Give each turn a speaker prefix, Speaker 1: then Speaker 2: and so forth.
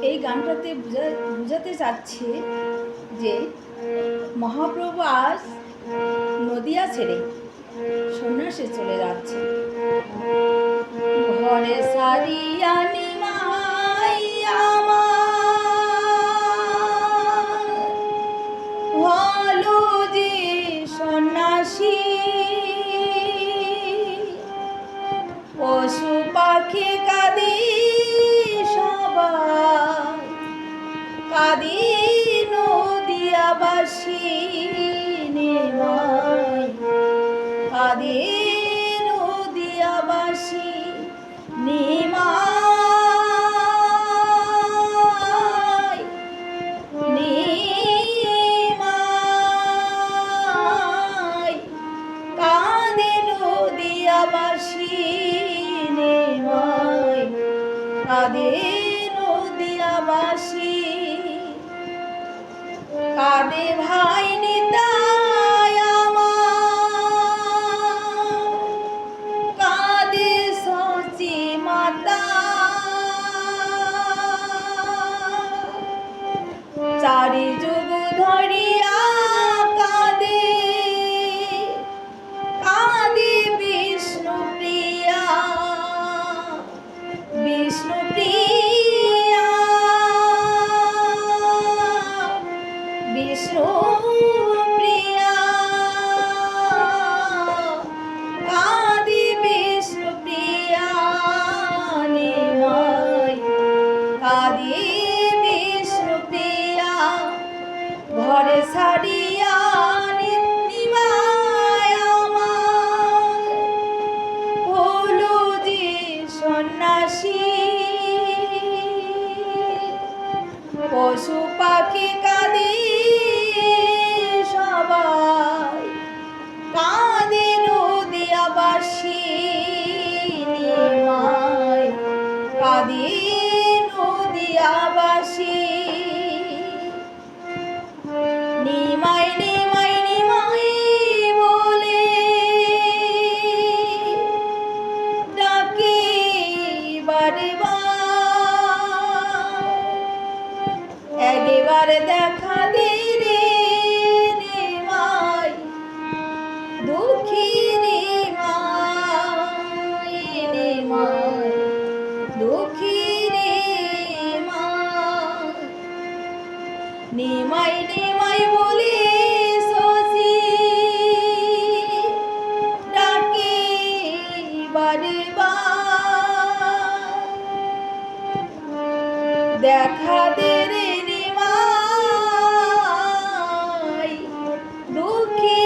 Speaker 1: এই গানটাতে বুঝাতে চাচ্ছে যে মহাপ্রভু আজ নদিয়া ছেড়ে সন্ন্যাসে চলে যাচ্ছে। ঘরে সারিয়া নিমাই আমার হলো যে সন্ন্যাসী, পশু পাখি কাঁদি সবাই, কাঁদি নদিয়াবাসী নিমাই, কাঁদি নদিয়াবাসী নিমাই, নিমাই, কাঁদি নদিয়াবাসী নিমাই, কাঁদি নদিয়াবাসী। কাঁদে ভাই নিতাই আমার, কাঁদে সচি মাতা, চারি যুগ ধরিয়া কাঁদে, কাঁদে বিষ্ণু প্রিয়া, বিষ্ণু প্রিয়া, বিষ্ণু প্রিয়া, কাঁদি বিষ্ণু প্রিয়া নিমাই, কাঁদি বিষ্ণু প্রিয়া। ঘরে সারিয়া নিমাই আমার হলো যে সন্ন্যাসী, পশু পাখি কাঁদি সবাই, কাঁদি নদিয়াবাসী নিমাই, কাঁদি নদিয়াবাসী। নিমাই নিমাই নিমাই বলে ডাকে বারে বার, একবার দেখা দে রে নিমাই, দুঃখী নিমাই, নিমাই, দুঃখী নিমাই। নিমাই নিমাই বলে শশী ডাকে বারে বার, দেখা দে রে নিমাই, দুঃখী